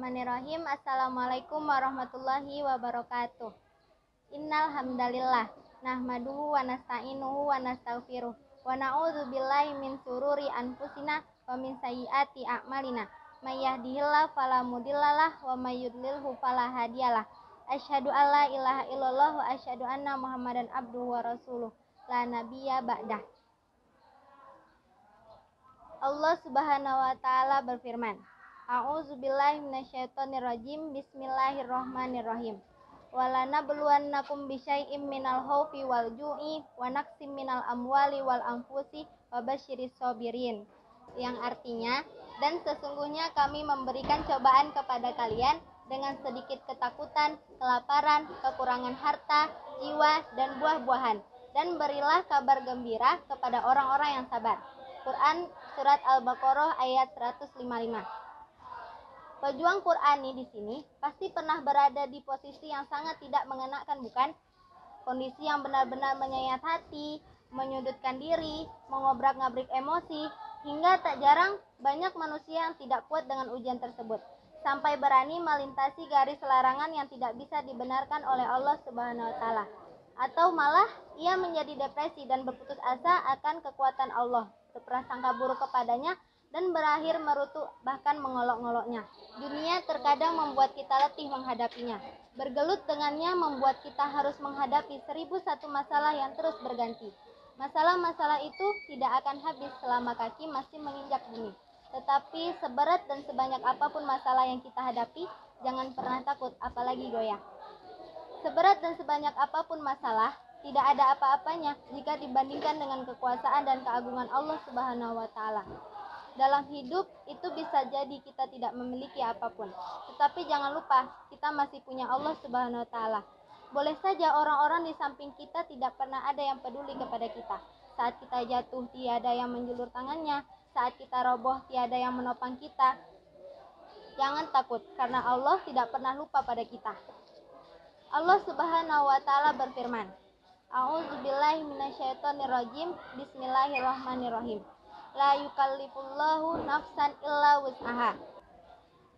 Bismillahirrahmanirrahim. Assalamualaikum warahmatullahi wabarakatuh. Innal hamdalillah nahmaduhu wa nasta'inuhu wa nastaghfiruh wa na'udzu billahi min sururi anfusina wa min sayyiati a'malina. May yahdihillahu fala mudhillalah wa may yudlilhu fala hadiyalah. Asyhadu alla ilaha illallah wa asyhadu anna Muhammadan abduhu wa rasuluh. La nabiyya ba'dah. Allah Subhanahu wa taala berfirman, A'udzubillahi minasyaitonirrajim. Bismillahirrahmanirrahim. Walanabluwannakum bisyai'im minal khaufi wal ju'i wa naqsim minal amwali wal anfusi wa basyiris sabirin. Yang artinya, dan sesungguhnya kami memberikan cobaan kepada kalian dengan sedikit ketakutan, kelaparan, kekurangan harta, jiwa, dan buah-buahan. Dan berilah kabar gembira kepada orang-orang yang sabar. Quran Surat Al-Baqarah ayat 155. Pejuang Qurani di sini pasti pernah berada di posisi yang sangat tidak mengenakan, bukan? Kondisi yang benar-benar menyayat hati, menyudutkan diri, mengobrak-ngabrik emosi, hingga tak jarang banyak manusia yang tidak kuat dengan ujian tersebut, sampai berani melintasi garis larangan yang tidak bisa dibenarkan oleh Allah Subhanahu wa taala. Atau malah ia menjadi depresi dan berputus asa akan kekuatan Allah, berprasangka buruk kepadanya, dan berakhir merutuk bahkan mengolok-ngoloknya. Dunia terkadang membuat kita letih menghadapinya. Bergelut dengannya membuat kita harus menghadapi 1001 masalah yang terus berganti. Masalah-masalah itu tidak akan habis selama kaki masih menginjak bumi. Tetapi seberat dan sebanyak apapun masalah yang kita hadapi, jangan pernah takut, apalagi goyah. Seberat dan sebanyak apapun masalah, tidak ada apa-apanya jika dibandingkan dengan kekuasaan dan keagungan Allah Subhanahu wa taala. Dalam hidup itu bisa jadi kita tidak memiliki apapun, tetapi jangan lupa kita masih punya Allah Subhanahu wa taala. Boleh saja orang-orang di samping kita tidak pernah ada yang peduli kepada kita. Saat kita jatuh tiada yang menjulur tangannya, saat kita roboh tiada yang menopang kita. Jangan takut, karena Allah tidak pernah lupa pada kita. Allah Subhanahu wa taala berfirman, A'udzubillahi minasyaitonirrajim. Bismillahirrahmanirrahim. La yukallifullahu nafsan illa wus'aha.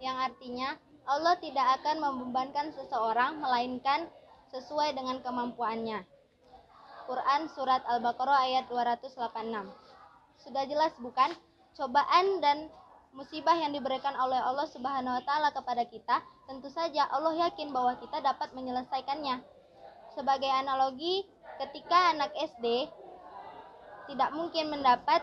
Yang artinya, Allah tidak akan membebankan seseorang melainkan sesuai dengan kemampuannya. Quran Surat Al-Baqarah ayat 286. Sudah jelas bukan? Cobaan dan musibah yang diberikan oleh Allah Subhanahu wa taala kepada kita, tentu saja Allah yakin bahwa kita dapat menyelesaikannya. Sebagai analogi, ketika anak SD tidak mungkin mendapat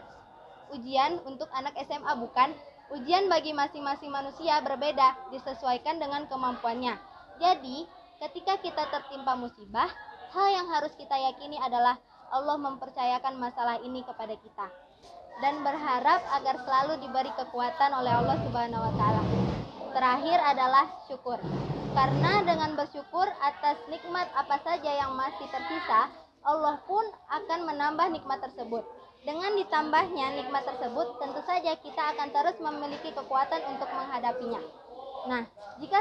ujian untuk anak SMA, bukan? Ujian bagi masing-masing manusia berbeda, disesuaikan dengan kemampuannya. Jadi, ketika kita tertimpa musibah, hal yang harus kita yakini adalah Allah mempercayakan masalah ini kepada kita, dan berharap agar selalu diberi kekuatan oleh Allah Subhanahu wa taala. Terakhir adalah syukur. Karena dengan bersyukur atas nikmat apa saja yang masih tersisa, Allah pun akan menambah nikmat tersebut. Dengan ditambahnya nikmat tersebut, tentu saja kita akan terus memiliki kekuatan untuk menghadapinya. Nah, jika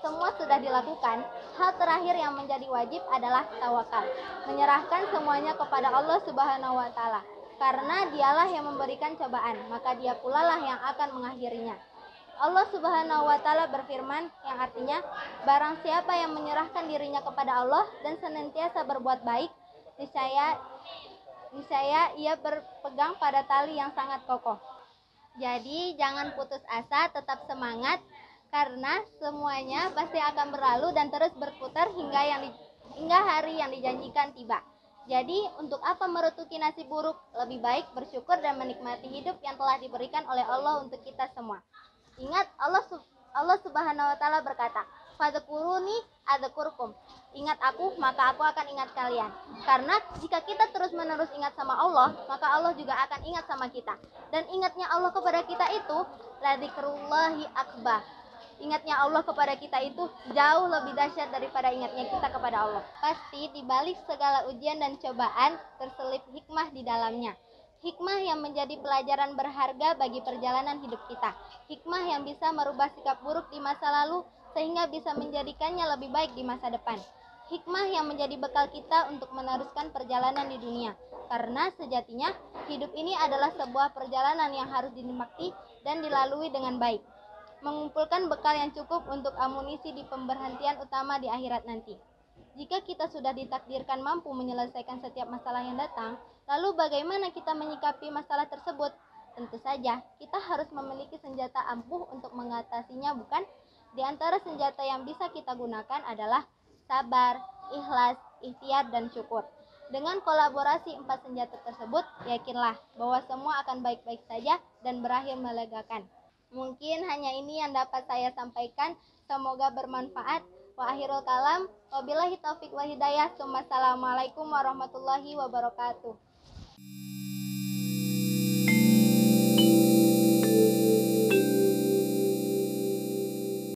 semua sudah dilakukan, hal terakhir yang menjadi wajib adalah tawakal. Menyerahkan semuanya kepada Allah Subhanahu wa taala. Karena dialah yang memberikan cobaan, maka dia pula lah yang akan mengakhirinya. Allah Subhanahu wa taala berfirman, yang artinya, barang siapa yang menyerahkan dirinya kepada Allah dan senantiasa berbuat baik, niscaya ia berpegang pada tali yang sangat kokoh. Jadi jangan putus asa, tetap semangat, karena semuanya pasti akan berlalu dan terus berputar hingga hari yang dijanjikan tiba. Jadi, untuk apa merutuki nasib buruk? Lebih baik bersyukur dan menikmati hidup yang telah diberikan oleh Allah untuk kita semua. Ingat, Allah Subhanahu wa taala berkata, "Fadhkuruni adzkurkum." Ingat aku, maka aku akan ingat kalian. Karena jika kita terus-menerus ingat sama Allah, maka Allah juga akan ingat sama kita. Dan ingatnya Allah kepada kita itu ladzikrullahi akbar. Ingatnya Allah kepada kita itu jauh lebih dahsyat daripada ingatnya kita kepada Allah. Pasti di balik segala ujian dan cobaan terselip hikmah di dalamnya. Hikmah yang menjadi pelajaran berharga bagi perjalanan hidup kita. Hikmah yang bisa merubah sikap buruk di masa lalu sehingga bisa menjadikannya lebih baik di masa depan. Hikmah yang menjadi bekal kita untuk meneruskan perjalanan di dunia. Karena sejatinya hidup ini adalah sebuah perjalanan yang harus dinikmati dan dilalui dengan baik. mengumpulkan bekal yang cukup untuk amunisi di pemberhentian utama di akhirat nanti. Jika kita sudah ditakdirkan mampu menyelesaikan setiap masalah yang datang, lalu bagaimana kita menyikapi masalah tersebut? Tentu saja, kita harus memiliki senjata ampuh untuk mengatasinya, bukan? Di antara senjata yang bisa kita gunakan adalah sabar, ikhlas, ikhtiar, dan syukur. Dengan kolaborasi 4 senjata tersebut, yakinlah bahwa semua akan baik-baik saja dan berakhir melegakan. Mungkin hanya ini yang dapat saya sampaikan. Semoga bermanfaat. Wa akhirul kalam. Wabillahi taufiq wa hidayah. Assalamualaikum warahmatullahi wabarakatuh.